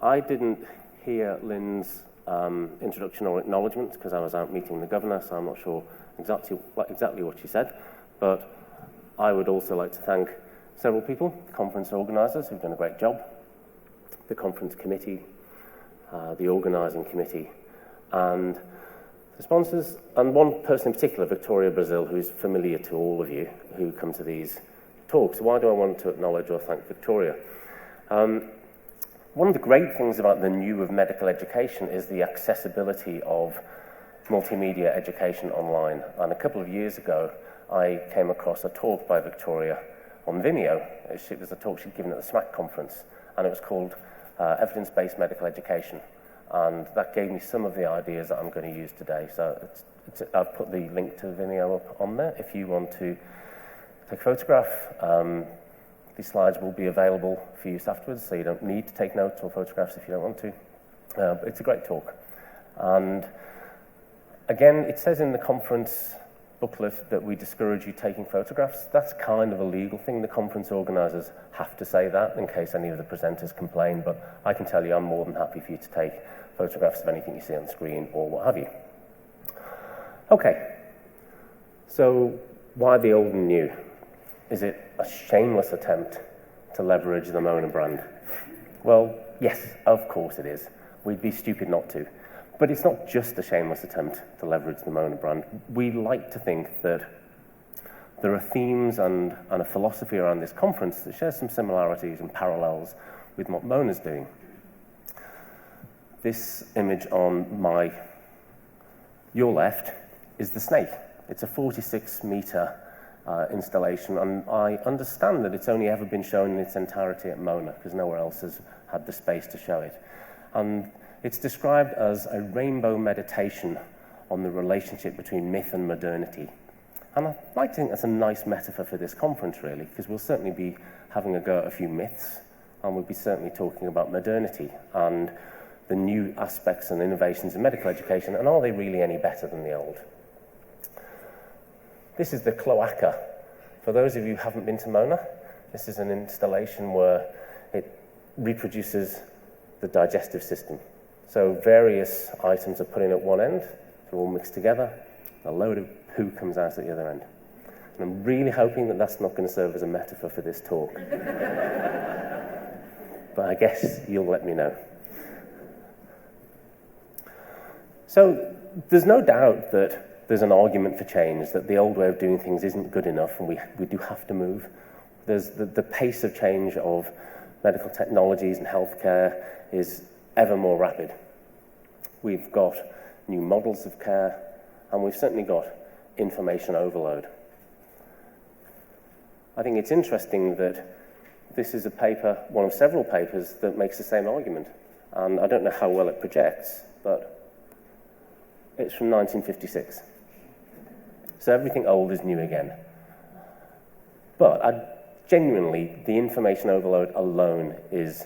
I didn't hear Lynn's introduction or acknowledgement because I was out meeting the governor, so I'm not sure exactly what she said. But I would also like to thank several people, the conference organisers who've done a great job, the conference committee, the organising committee, and the sponsors, and one person in particular, Victoria Brazil, who's familiar to all of you who come to these talks. Why do I want to acknowledge or thank Victoria? One of the great things about the new of medical education is the accessibility of multimedia education online. And a couple of years ago, I came across a talk by Victoria on Vimeo. It was a talk she'd given at the SMAC conference, and it was called Evidence-Based Medical Education. And that gave me some of the ideas that I'm going to use today. So I've put the link to Vimeo up on there if you want to take a photograph. These slides will be available for use afterwards, so you don't need to take notes or photographs if you don't want to. But it's a great talk. And again, it says in the conference booklet that we discourage you taking photographs. That's kind of a legal thing. The conference organisers have to say that in case any of the presenters complain, but I can tell you I'm more than happy for you to take photographs of anything you see on the screen or what have you. Okay, so why the old and new? Is it a shameless attempt to leverage the Mona brand? Well, yes, of course it is. We'd be stupid not to. But it's not just a shameless attempt to leverage the Mona brand. We like to think that there are themes and a philosophy around this conference that share some similarities and parallels with what Mona's doing. This image on your left is the snake. It's a 46-meter installation, and I understand that it's only ever been shown in its entirety at Mona because nowhere else has had the space to show it. And it's described as a rainbow meditation on the relationship between myth and modernity. And I like to think that's a nice metaphor for this conference, really, because we'll certainly be having a go at a few myths, and we'll be certainly talking about modernity and the new aspects and innovations in medical education, and are they really any better than the old? This is the cloaca. For those of you who haven't been to Mona, this is an installation where it reproduces the digestive system. So various items are put in at one end, they're all mixed together, a load of poo comes out at the other end. And I'm really hoping that that's not going to serve as a metaphor for this talk. But I guess you'll let me know. So there's no doubt that there's an argument for change, that the old way of doing things isn't good enough and we do have to move. There's the pace of change of medical technologies and healthcare is ever more rapid. We've got new models of care, and we've certainly got information overload. I think it's interesting that this is a paper, one of several papers, that makes the same argument. And I don't know how well it projects, but it's from 1956. So everything old is new again. But genuinely, the information overload alone is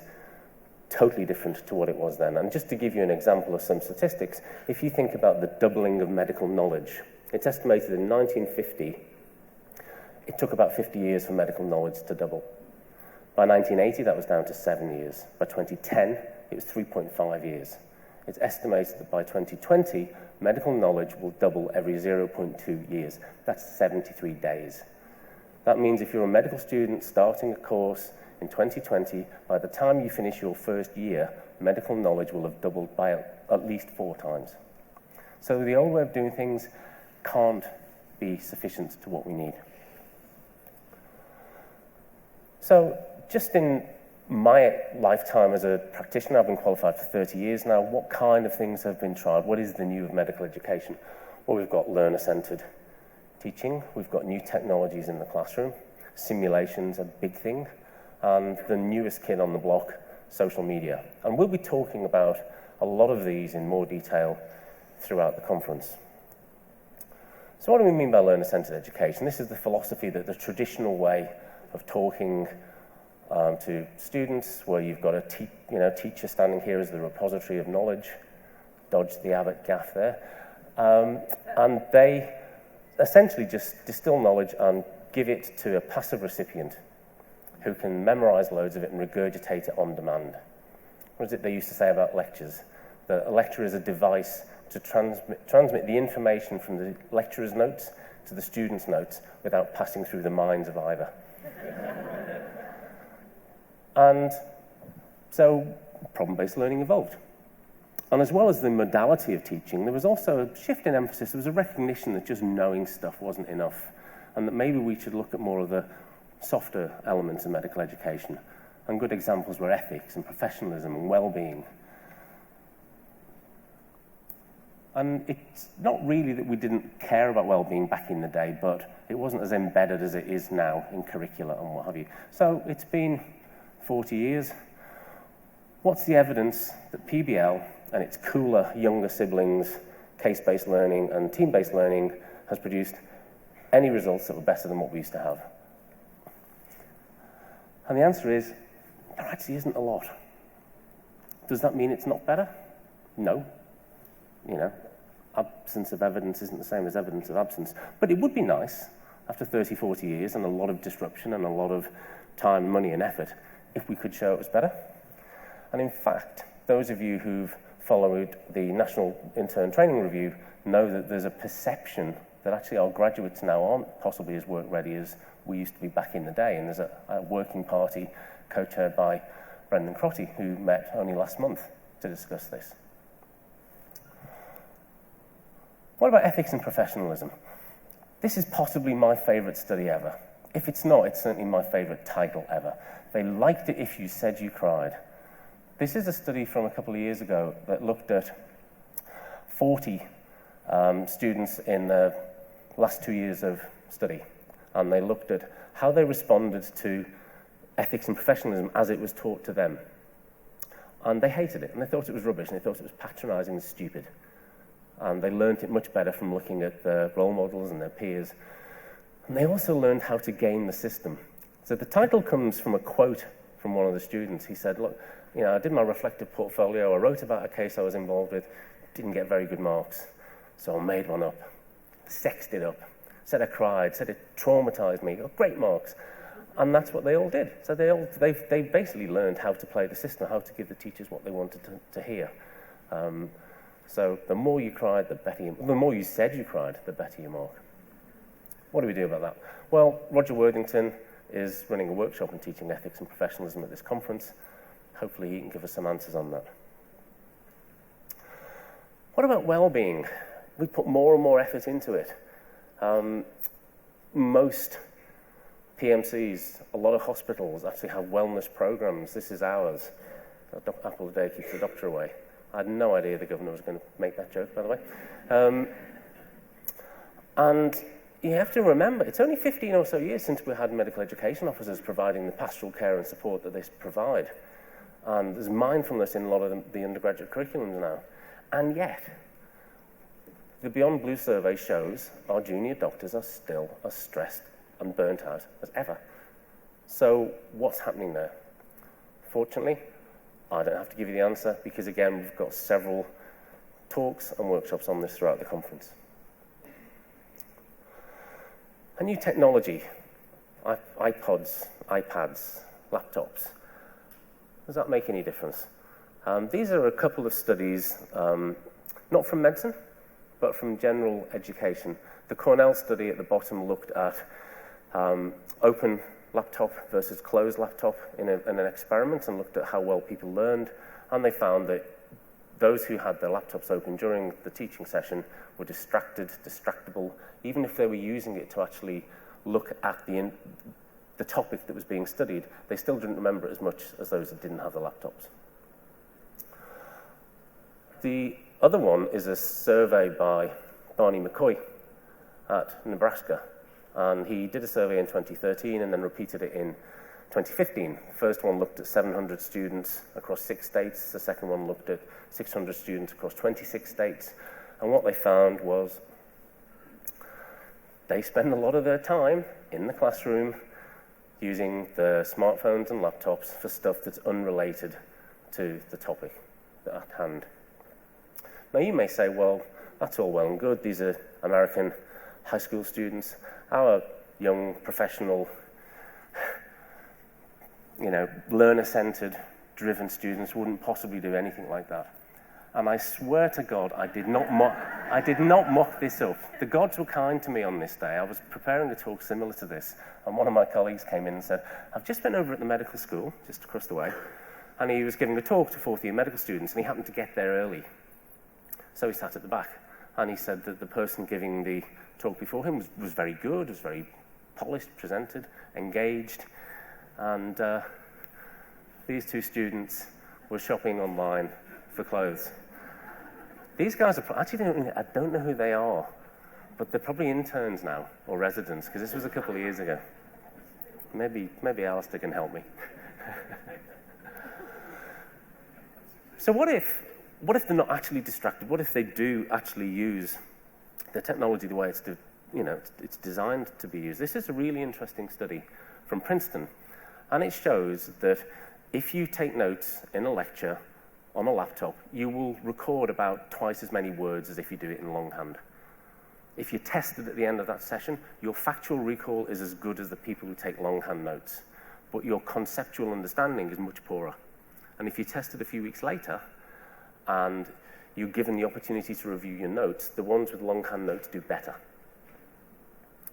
totally different to what it was then. And just to give you an example of some statistics, if you think about the doubling of medical knowledge, it's estimated in 1950, it took about 50 years for medical knowledge to double. By 1980, that was down to 7 years. By 2010, it was 3.5 years. It's estimated that by 2020, medical knowledge will double every 0.2 years. That's 73 days. That means if you're a medical student starting a course in 2020, by the time you finish your first year, medical knowledge will have doubled by at least 4 times. So the old way of doing things can't be sufficient to what we need. So just in my lifetime as a practitioner, I've been qualified for 30 years now, what kind of things have been tried? What is the new of medical education? Well, we've got learner-centered teaching, we've got new technologies in the classroom, simulation's a big thing, and the newest kid on the block, social media. And we'll be talking about a lot of these in more detail throughout the conference. So what do we mean by learner-centered education? This is the philosophy that the traditional way of talking to students, where you've got a teacher standing here as the repository of knowledge, dodge the Abbott gaff there, and they essentially just distill knowledge and give it to a passive recipient who can memorize loads of it and regurgitate it on demand. What is it they used to say about lectures? That a lecture is a device to transmit the information from the lecturer's notes to the student's notes without passing through the minds of either. And so problem-based learning evolved. And as well as the modality of teaching, there was also a shift in emphasis. There was a recognition that just knowing stuff wasn't enough, and that maybe we should look at more of the softer elements of medical education. And good examples were ethics and professionalism and well-being. And it's not really that we didn't care about well-being back in the day, but it wasn't as embedded as it is now in curricula and what have you. So it's been 40 years. What's the evidence that PBL and its cooler, younger siblings, case-based learning and team-based learning, has produced any results that were better than what we used to have? And the answer is, there actually isn't a lot. Does that mean it's not better? No. You know, absence of evidence isn't the same as evidence of absence. But it would be nice, after 30, 40 years and a lot of disruption and a lot of time, money and effort, if we could show it was better. And in fact, those of you who've followed the National Intern Training Review know that there's a perception that actually our graduates now aren't possibly as work ready as we used to be back in the day. And there's a working party co-chaired by Brendan Crotty who met only last month to discuss this. What about ethics and professionalism? This is possibly my favorite study ever. If it's not, it's certainly my favorite title ever. They liked it if you said you cried. This is a study from a couple of years ago that looked at 40 students in the last 2 years of study. And they looked at how they responded to ethics and professionalism as it was taught to them. And they hated it, and they thought it was rubbish, and they thought it was patronizing and stupid. And they learned it much better from looking at the role models and their peers. And they also learned how to game the system. So the title comes from a quote from one of the students. He said, look, you know, I did my reflective portfolio, I wrote about a case I was involved with, didn't get very good marks. So I made one up, sexed it up, said I cried, said it traumatized me, got great marks. And that's what they all did. So they basically learned how to play the system, how to give the teachers what they wanted to hear. So the more you cried, the more you said you cried, the better your mark. What do we do about that? Well, Roger Worthington is running a workshop on teaching ethics and professionalism at this conference. Hopefully he can give us some answers on that. What about well-being? We put more and more effort into it. Most PMCs, a lot of hospitals actually have wellness programs. This is ours. Apple a day keeps the doctor away. I had no idea the governor was going to make that joke, by the way. And you have to remember, it's only 15 or so years since we had medical education officers providing the pastoral care and support that they provide. And there's mindfulness in a lot of the undergraduate curriculums now. And yet, the Beyond Blue survey shows our junior doctors are still as stressed and burnt out as ever. So what's happening there? Fortunately, I don't have to give you the answer because, again, we've got several talks and workshops on this throughout the conference. A new technology, iPods, iPads, laptops. Does that make any difference? These are a couple of studies, not from medicine, but from general education. The Cornell study at the bottom looked at open laptop versus closed laptop in an experiment and looked at how well people learned. And they found that those who had their laptops open during the teaching session were distracted, distractible, even if they were using it to actually look at the topic that was being studied, they still didn't remember it as much as those that didn't have the laptops. The other one is a survey by Barney McCoy at Nebraska. And he did a survey in 2013 and then repeated it in 2015. The first one looked at 700 students across 6 states. The second one looked at 600 students across 26 states. And what they found was they spend a lot of their time in the classroom using the smartphones and laptops for stuff that's unrelated to the topic at hand. Now you may say, well, that's all well and good. These are American high school students. Our young, professional, learner-centered, driven students wouldn't possibly do anything like that. And I swear to God, I did not mock this up. The gods were kind to me on this day. I was preparing a talk similar to this, and one of my colleagues came in and said, I've just been over at the medical school, just across the way, and he was giving a talk to fourth-year medical students, and he happened to get there early. So he sat at the back, and he said that the person giving the talk before him was very good, was very polished, presented, engaged, and these two students were shopping online for clothes. These guys are, I don't know who they are, but they're probably interns now, or residents, because this was a couple of years ago. Maybe Alistair can help me. So what if they're not actually distracted? What if they do actually use the technology the way it's designed to be used? This is a really interesting study from Princeton, and it shows that if you take notes in a lecture on a laptop, you will record about twice as many words as if you do it in longhand. If you're tested at the end of that session, your factual recall is as good as the people who take longhand notes, but your conceptual understanding is much poorer. And if you're tested a few weeks later, and you're given the opportunity to review your notes, the ones with longhand notes do better.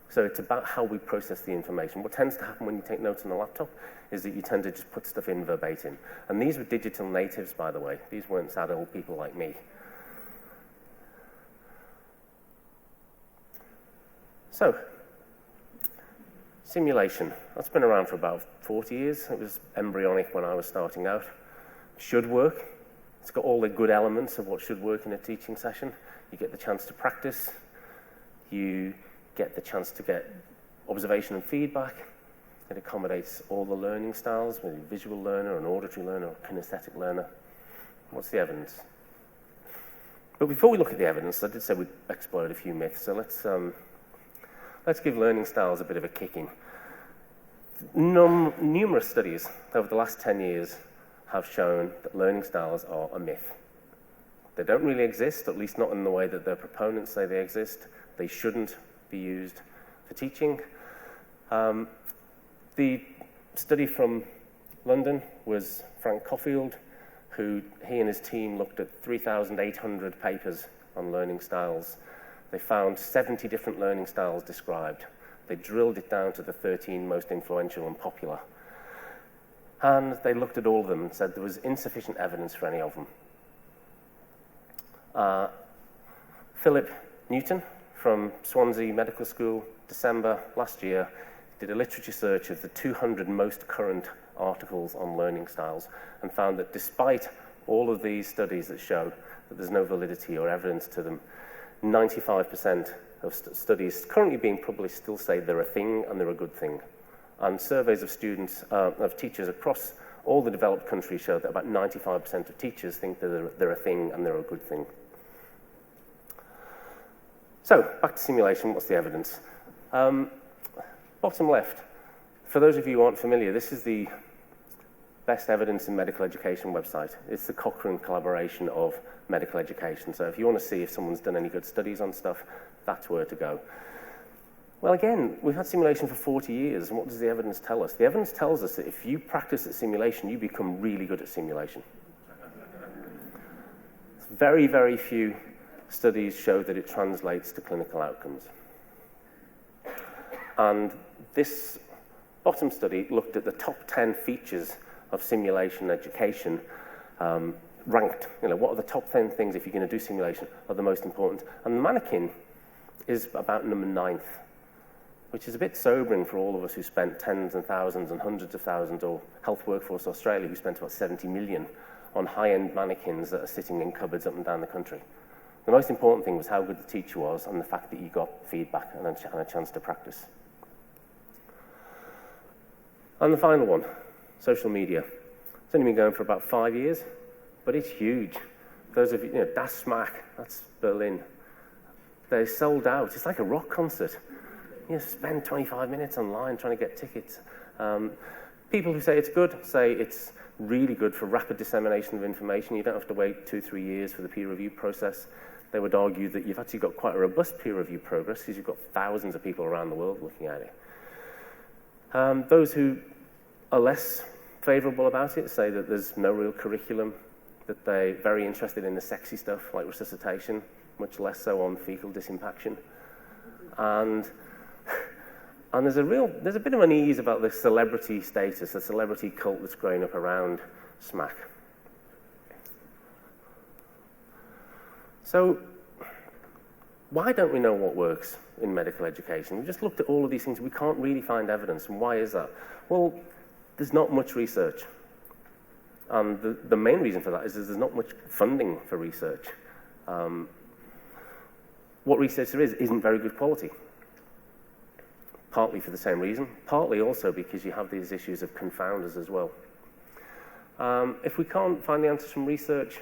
So it's about how we process the information. What tends to happen when you take notes on a laptop is that you tend to just put stuff in verbatim. And these were digital natives, by the way. These weren't sad old people like me. So, simulation. That's been around for about 40 years. It was embryonic when I was starting out. Should work. It's got all the good elements of what should work in a teaching session. You get the chance to practice. You get the chance to get observation and feedback. It accommodates all the learning styles, whether you're a visual learner, an auditory learner, or a kinesthetic learner. What's the evidence? But before we look at the evidence, I did say we'd explode a few myths, so let's give learning styles a bit of a kicking. Numerous studies over the last 10 years have shown that learning styles are a myth. They don't really exist, at least not in the way that their proponents say they exist. They shouldn't be used for teaching. The study from London was Frank Coffield, he and his team looked at 3,800 papers on learning styles. They found 70 different learning styles described. They drilled it down to the 13 most influential and popular. And they looked at all of them and said there was insufficient evidence for any of them. Philip Newton from Swansea Medical School, December last year, did a literature search of the 200 most current articles on learning styles and found that despite all of these studies that show that there's no validity or evidence to them, 95% of studies currently being published still say they're a thing and they're a good thing. And surveys of students, of teachers across all the developed countries show that about 95% of teachers think that they're a thing and they're a good thing. So, back to simulation, what's the evidence? Bottom left, for those of you who aren't familiar, this is the best evidence in medical education website. It's the Cochrane collaboration of medical education. So if you want to see if someone's done any good studies on stuff, that's where to go. Well, again, we've had simulation for 40 years, and what does the evidence tell us? The evidence tells us that if you practice at simulation, you become really good at simulation. Very, very few studies show that it translates to clinical outcomes. And this bottom study looked at the top 10 features of simulation education, ranked. What are the top 10 things, if you're going to do simulation, are the most important? And the mannequin is about number 9th, which is a bit sobering for all of us who spent tens and thousands and hundreds of thousands, or Health Workforce Australia, who spent about 70 million on high-end mannequins that are sitting in cupboards up and down the country. The most important thing was how good the teacher was and the fact that you got feedback and a chance to practice. And the final one, social media. It's only been going for about 5 years, but it's huge. Those of you, Das Smack, that's Berlin. They're sold out. It's like a rock concert. You spend 25 minutes online trying to get tickets. People who say it's good say it's really good for rapid dissemination of information. You don't have to wait 2-3 years for the peer review process. They would argue that you've actually got quite a robust peer review progress because you've got thousands of people around the world looking at it. Those who are less favourable about it say that there's no real curriculum, that they're very interested in the sexy stuff like resuscitation, much less so on fecal disimpaction. And there's a bit of unease about the celebrity status, the celebrity cult that's growing up around SMAC. So why don't we know what works in medical education? We just looked at all of these things. We can't really find evidence. And why is that? Well, there's not much research. And the main reason for that is there's not much funding for research. What research there is isn't very good quality. Partly for the same reason, partly also because you have these issues of confounders as well. If we can't find the answers from research,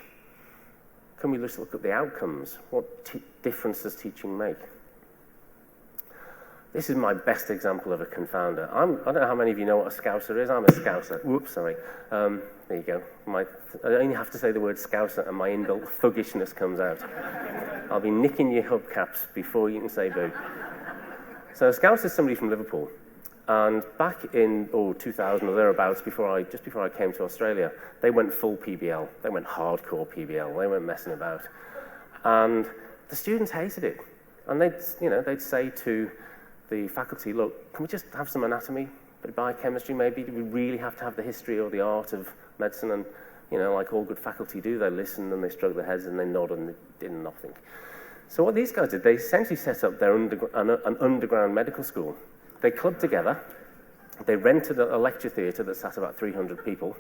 can we just look at the outcomes? What difference does teaching make? This is my best example of a confounder. I don't know how many of you know what a Scouser is. I'm a Scouser. Whoops, sorry. There you go. I only have to say the word Scouser and my inbuilt thuggishness comes out. I'll be nicking your hubcaps before you can say boo. So a Scouser is somebody from Liverpool. And back in 2000 or thereabouts, just before I came to Australia, they went full PBL. They went hardcore PBL. They weren't messing about. And the students hated it. And they'd say to the faculty, look, can we just have some anatomy, but biochemistry maybe? Do we really have to have the history or the art of medicine? And, like all good faculty do, they listen and they stroke their heads and they nod and they did nothing. So what these guys did, they essentially set up an underground medical school. They clubbed together, they rented a lecture theatre that sat about 300 people,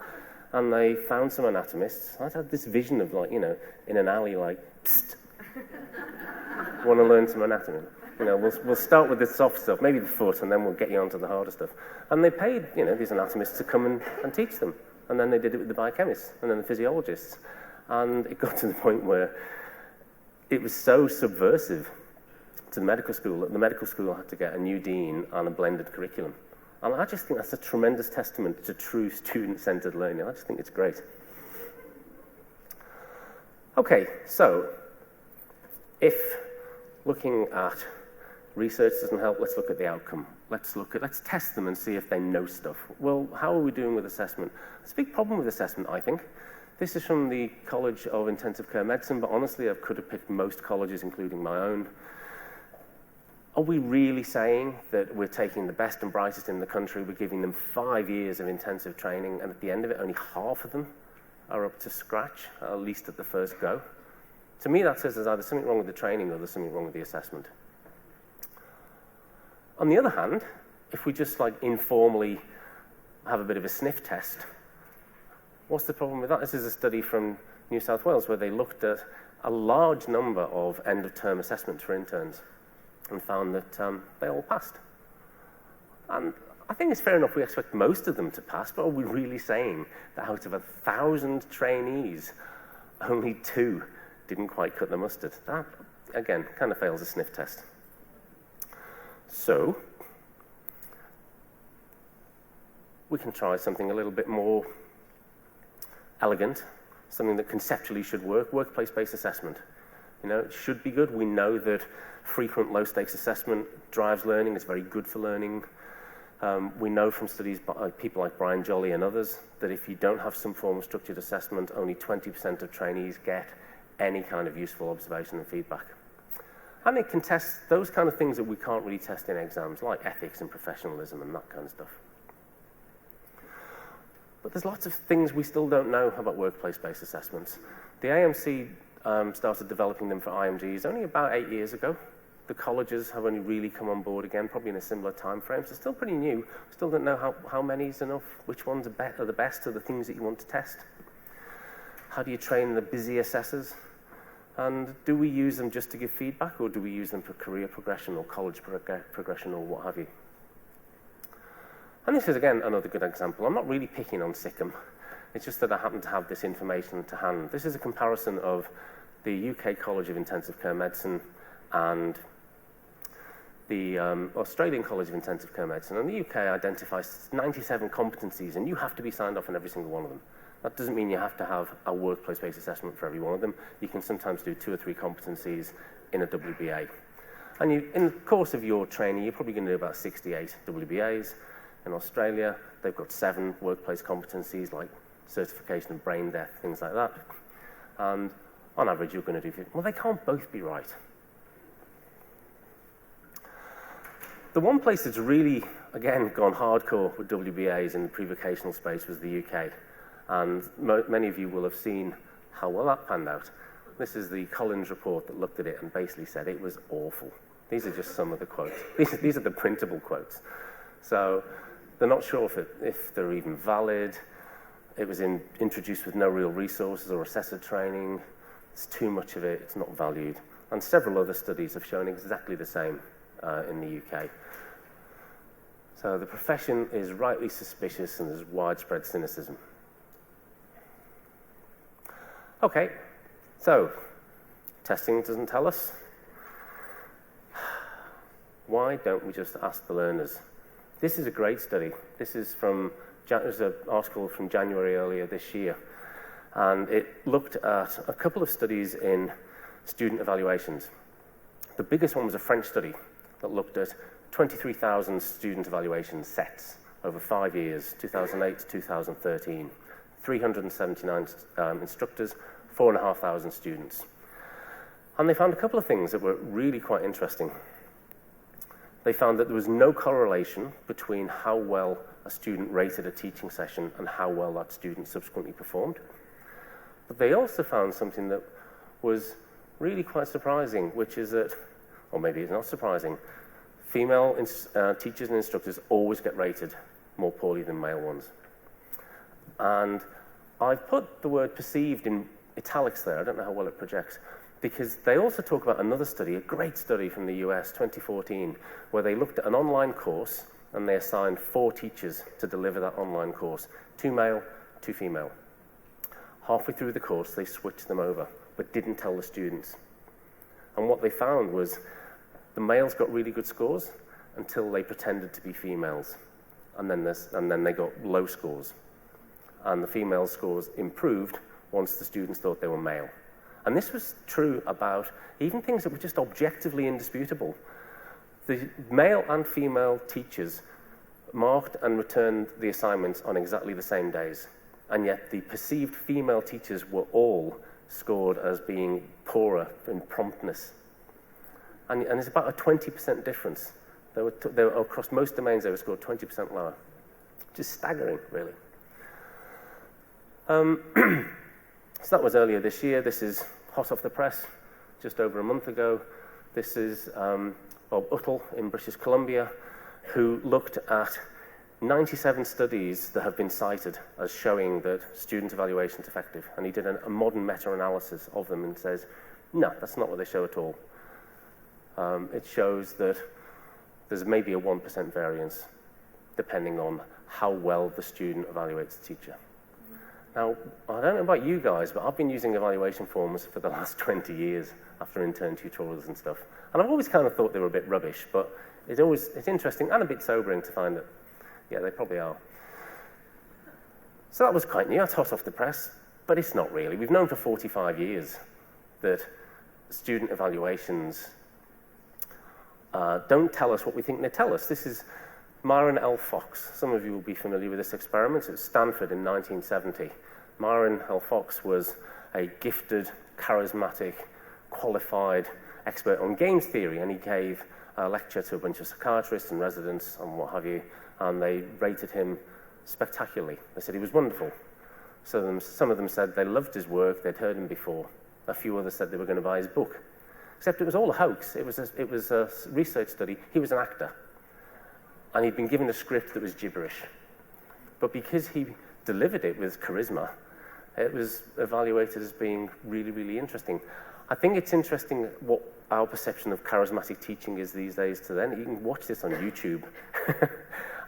and they found some anatomists. I had this vision of in an alley psst, want to learn some anatomy? We'll start with the soft stuff, maybe the foot, and then we'll get you onto the harder stuff. And they paid, these anatomists to come and teach them. And then they did it with the biochemists and then the physiologists. And it got to the point where it was so subversive to the medical school that the medical school had to get a new dean and a blended curriculum. And I just think that's a tremendous testament to true student-centered learning. I just think it's great. Okay, so if looking at research doesn't help, let's look at the outcome. Let's test them and see if they know stuff. Well, how are we doing with assessment? There's a big problem with assessment, I think. This is from the College of Intensive Care Medicine, but honestly, I could have picked most colleges, including my own. Are we really saying that we're taking the best and brightest in the country, we're giving them 5 years of intensive training, and at the end of it, only half of them are up to scratch, at least at the first go? To me, that says there's either something wrong with the training or there's something wrong with the assessment. On the other hand, if we just informally have a bit of a sniff test, what's the problem with that? This is a study from New South Wales where they looked at a large number of end-of-term assessments for interns and found that they all passed. And I think it's fair enough we expect most of them to pass, but are we really saying that out of 1,000 trainees, only 2 didn't quite cut the mustard? That, again, kind of fails a sniff test. So, we can try something a little bit more elegant, something that conceptually should work, workplace-based assessment. It should be good. We know that frequent low-stakes assessment drives learning. It's very good for learning. We know from studies by people like Brian Jolly and others that if you don't have some form of structured assessment, only 20% of trainees get any kind of useful observation and feedback. And it can test those kind of things that we can't really test in exams, like ethics and professionalism and that kind of stuff. But there's lots of things we still don't know about workplace-based assessments. The AMC started developing them for IMGs only about 8 years ago. The colleges have only really come on board again, probably in a similar time frame. So still pretty new. Still don't know how many is enough, which ones are the best, are the things that you want to test. How do you train the busy assessors? And do we use them just to give feedback, or do we use them for career progression or college progression or what have you? And this is, again, another good example. I'm not really picking on SICM. It's just that I happen to have this information to hand. This is a comparison of the UK College of Intensive Care Medicine and the Australian College of Intensive Care Medicine. And the UK identifies 97 competencies, and you have to be signed off on every single one of them. That doesn't mean you have to have a workplace-based assessment for every one of them. You can sometimes do 2 or 3 competencies in a WBA. And in the course of your training, you're probably going to do about 68 WBAs. In Australia, they've got 7 workplace competencies like certification of brain death, things like that. And on average, you're going to do 50. Well, they can't both be right. The one place that's really, again, gone hardcore with WBAs in the prevocational space was the UK. And many of you will have seen how well that panned out. This is the Collins report that looked at it and basically said it was awful. These are just some of the quotes. These are the printable quotes. So they're not sure if they're even valid. It was introduced with no real resources or assessor training. It's too much of it. It's not valued. And several other studies have shown exactly the same in the UK. So the profession is rightly suspicious and there's widespread cynicism. Okay, so testing doesn't tell us. Why don't we just ask the learners? This is a great study. This is from, it was an article from January earlier this year. And it looked at a couple of studies in student evaluations. The biggest one was a French study that looked at 23,000 student evaluation sets over 5 years, 2008 to 2013. 379 instructors, 4,500 students. And they found a couple of things that were really quite interesting. They found that there was no correlation between how well a student rated a teaching session and how well that student subsequently performed. But they also found something that was really quite surprising, which is that, or maybe it's not surprising, female teachers and instructors always get rated more poorly than male ones. And I've put the word perceived in italics there. I don't know how well it projects, because they also talk about another study, a great study from the US, 2014, where they looked at an online course and they assigned 4 teachers to deliver that online course, 2 male, 2 female. Halfway through the course, they switched them over, but didn't tell the students. And what they found was the males got really good scores until they pretended to be females. And then they got low scores. And the female scores improved once the students thought they were male. And this was true about even things that were just objectively indisputable. The male and female teachers marked and returned the assignments on exactly the same days. And yet the perceived female teachers were all scored as being poorer in promptness. And it's about a 20% difference. They were, across most domains, they were scored 20% lower. Just staggering, really. So that was earlier this year. This is hot off the press, just over a month ago. This is Bob Uttle in British Columbia, who looked at 97 studies that have been cited as showing that student evaluation is effective. And he did a modern meta-analysis of them and says, no, that's not what they show at all. It shows that there's maybe a 1% variance depending on how well the student evaluates the teacher. Now, I don't know about you guys, but I've been using evaluation forms for the last 20 years after intern tutorials and stuff. And I've always kind of thought they were a bit rubbish, but it's interesting and a bit sobering to find that, yeah, they probably are. So that was quite new. That's hot off the press, but it's not really. We've known for 45 years that student evaluations don't tell us what we think they tell us. This is Myron L. Fox. Some of you will be familiar with this experiment. It was Stanford in 1970. Myron L. Fox was a gifted, charismatic, qualified expert on games theory, and he gave a lecture to a bunch of psychiatrists and residents and what have you, and they rated him spectacularly. They said he was wonderful. So some of them said they loved his work, they'd heard him before. A few others said they were going to buy his book. Except it was all a hoax. It was a research study. He was an actor. And he'd been given a script that was gibberish. But because he delivered it with charisma, it was evaluated as being really, really interesting. I think it's interesting what our perception of charismatic teaching is these days to then. You can watch this on YouTube.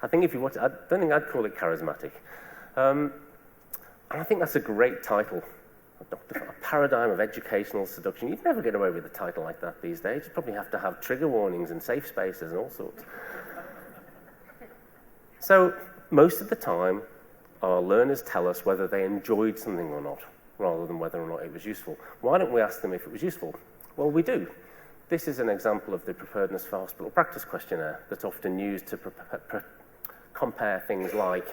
I think if you watch it, I don't think I'd call it charismatic. And I think that's a great title. A paradigm of educational seduction. You'd never get away with a title like that these days. You probably have to have trigger warnings and safe spaces and all sorts. So most of the time, our learners tell us whether they enjoyed something or not, rather than whether or not it was useful. Why don't we ask them if it was useful? Well, we do. This is an example of the Preparedness for Hospital Practice questionnaire that's often used to compare things like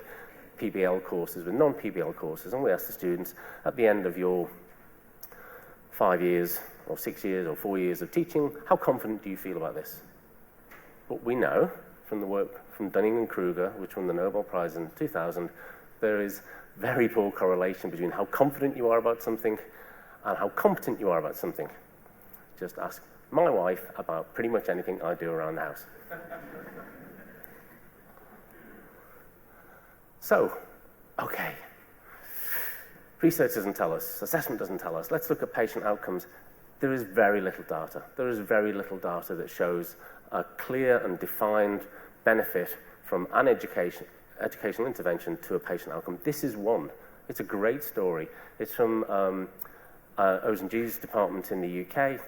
PBL courses with non-PBL courses, and we ask the students, at the end of your 5 years, or 6 years, or 4 years of teaching, how confident do you feel about this? But we know from the work from Dunning and Kruger, which won the Nobel Prize in 2000, there is very poor correlation between how confident you are about something and how competent you are about something. Just ask my wife about pretty much anything I do around the house. So, okay. Research doesn't tell us, assessment doesn't tell us. Let's look at patient outcomes. There is very little data. There is very little data that shows a clear and defined benefit from an educational intervention to a patient outcome. This is one. It's a great story. It's from Ozenji's department in the UK.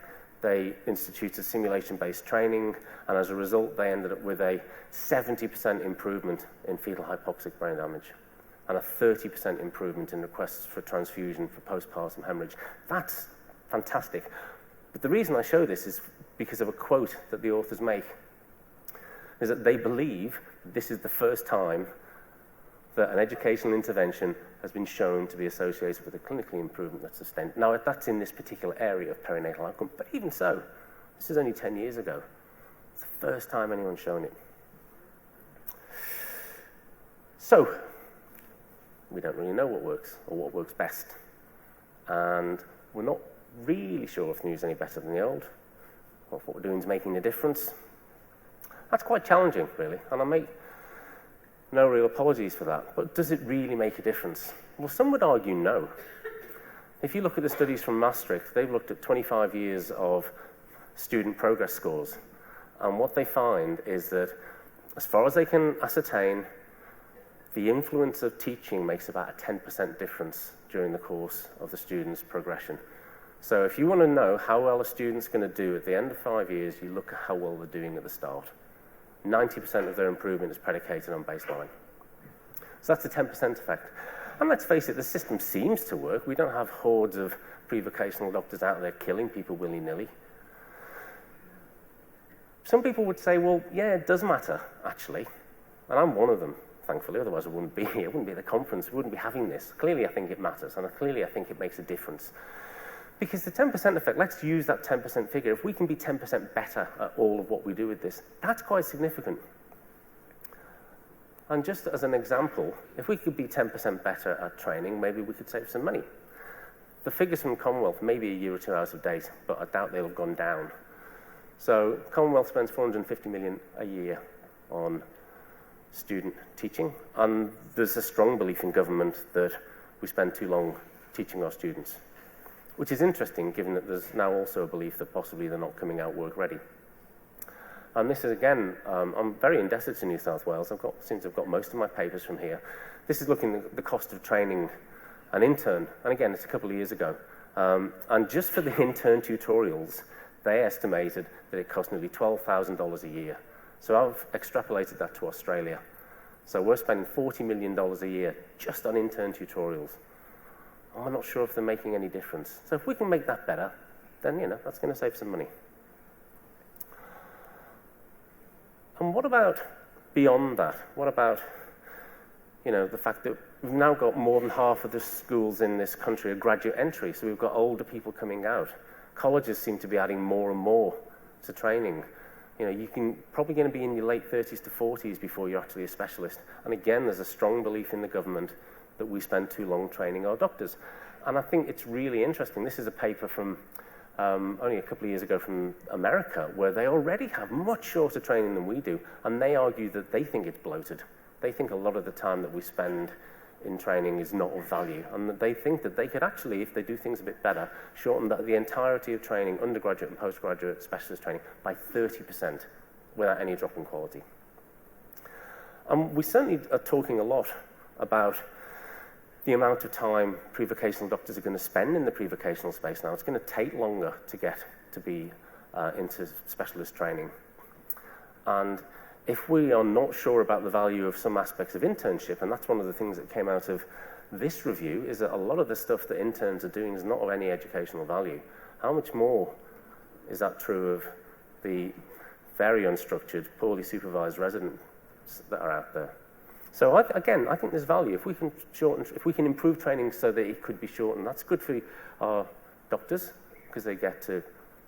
They instituted simulation-based training, and as a result, they ended up with a 70% improvement in fetal hypoxic brain damage and a 30% improvement in requests for transfusion for postpartum hemorrhage. That's fantastic. But the reason I show this is because of a quote that the authors make, is that they believe this is the first time that an educational intervention has been shown to be associated with a clinical improvement that's sustained. Now, that's in this particular area of perinatal outcome, but even so, this is only 10 years ago. It's the first time anyone's shown it. So, we don't really know what works or what works best. And we're not really sure if the new is any better than the old, or if what we're doing is making a difference. That's quite challenging, really, and I make no real apologies for that. But does it really make a difference? Well, some would argue no. If you look at the studies from Maastricht, they've looked at 25 years of student progress scores. And what they find is that, as far as they can ascertain, the influence of teaching makes about a 10% difference during the course of the student's progression. So if you want to know how well a student's going to do at the end of 5 years, you look at how well they're doing at the start. 90% of their improvement is predicated on baseline. So that's a 10% effect. And let's face it, the system seems to work. We don't have hordes of prevocational doctors out there killing people willy-nilly. Some people would say, well, yeah, it does matter, actually. And I'm one of them, thankfully, otherwise I wouldn't be here. I wouldn't be at the conference. We wouldn't be having this. Clearly, I think it matters, and clearly, I think it makes a difference. Because the 10% effect, let's use that 10% figure. If we can be 10% better at all of what we do with this, that's quite significant. And just as an example, if we could be 10% better at training, maybe we could save some money. The figures from Commonwealth may be a year or 2 out of date, but I doubt they'll have gone down. So Commonwealth spends $450 million a year on student teaching, and there's a strong belief in government that we spend too long teaching our students, which is interesting given that there's now also a belief that possibly they're not coming out work ready. And this is, again, I'm very indebted to New South Wales. Since I've got most of my papers from here. This is looking at the cost of training an intern, and again, it's a couple of years ago. And just for the intern tutorials, they estimated that it cost nearly $12,000 a year. So I've extrapolated that to Australia. So we're spending $40 million a year just on intern tutorials. And we're not sure if they're making any difference. So if we can make that better, then, that's going to save some money. And what about beyond that? What about, the fact that we've now got more than half of the schools in this country are graduate entry, so we've got older people coming out. Colleges seem to be adding more and more to training. You can probably going to be in your late 30s to 40s before you're actually a specialist. And again, there's a strong belief in the government that we spend too long training our doctors. And I think it's really interesting. This is a paper from only a couple of years ago from America, where they already have much shorter training than we do, and they argue that they think it's bloated. They think a lot of the time that we spend in training is not of value, and that they think that they could actually, if they do things a bit better, shorten the entirety of training, undergraduate and postgraduate specialist training, by 30% without any drop in quality. And we certainly are talking a lot about the amount of time prevocational doctors are going to spend in the prevocational space now. It's going to take longer to get to be into specialist training. And if we are not sure about the value of some aspects of internship, and that's one of the things that came out of this review, is that a lot of the stuff that interns are doing is not of any educational value. How much more is that true of the very unstructured, poorly supervised residents that are out there? So again, I think there's value. If we can improve training so that it could be shortened, that's good for our doctors because they get to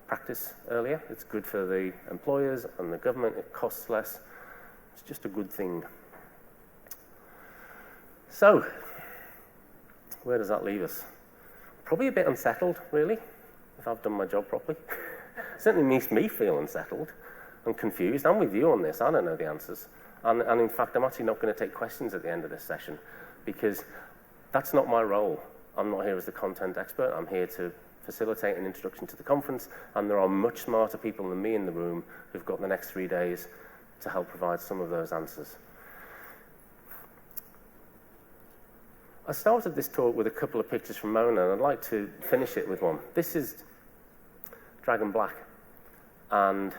practice earlier. It's good for the employers and the government. It costs less. It's just a good thing. So, where does that leave us? Probably a bit unsettled, really, if I've done my job properly. Certainly makes me feel unsettled and confused. I'm with you on this. I don't know the answers. And in fact, I'm actually not going to take questions at the end of this session because that's not my role. I'm not here as the content expert. I'm here to facilitate an introduction to the conference, and there are much smarter people than me in the room who've got the next 3 days to help provide some of those answers. I started this talk with a couple of pictures from Mona, and I'd like to finish it with one. This is Dragon Black, and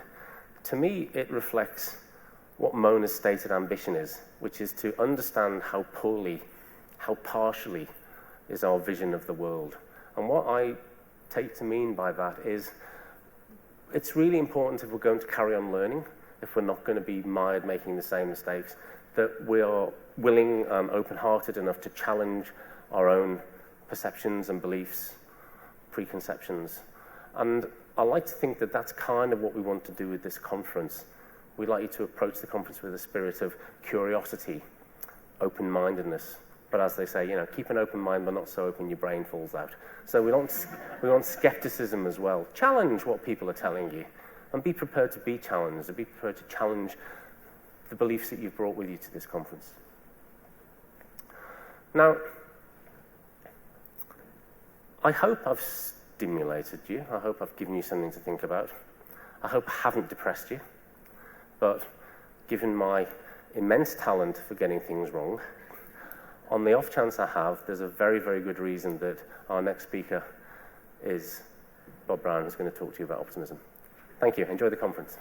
to me, it reflects what Mona's stated ambition is, which is to understand how partially is our vision of the world. And what I take to mean by that is it's really important if we're going to carry on learning, if we're not going to be mired making the same mistakes, that we are willing and open-hearted enough to challenge our own perceptions and beliefs, preconceptions. And I like to think that that's kind of what we want to do with this conference. We'd like you to approach the conference with a spirit of curiosity, open-mindedness. But as they say, keep an open mind, but not so open your brain falls out. So we want skepticism as well. Challenge what people are telling you, and be prepared to be challenged, and be prepared to challenge the beliefs that you've brought with you to this conference. Now, I hope I've stimulated you. I hope I've given you something to think about. I hope I haven't depressed you. But given my immense talent for getting things wrong, on the off chance I have, there's a very, very good reason that our next speaker is Bob Brown, who's going to talk to you about optimism. Thank you. Enjoy the conference.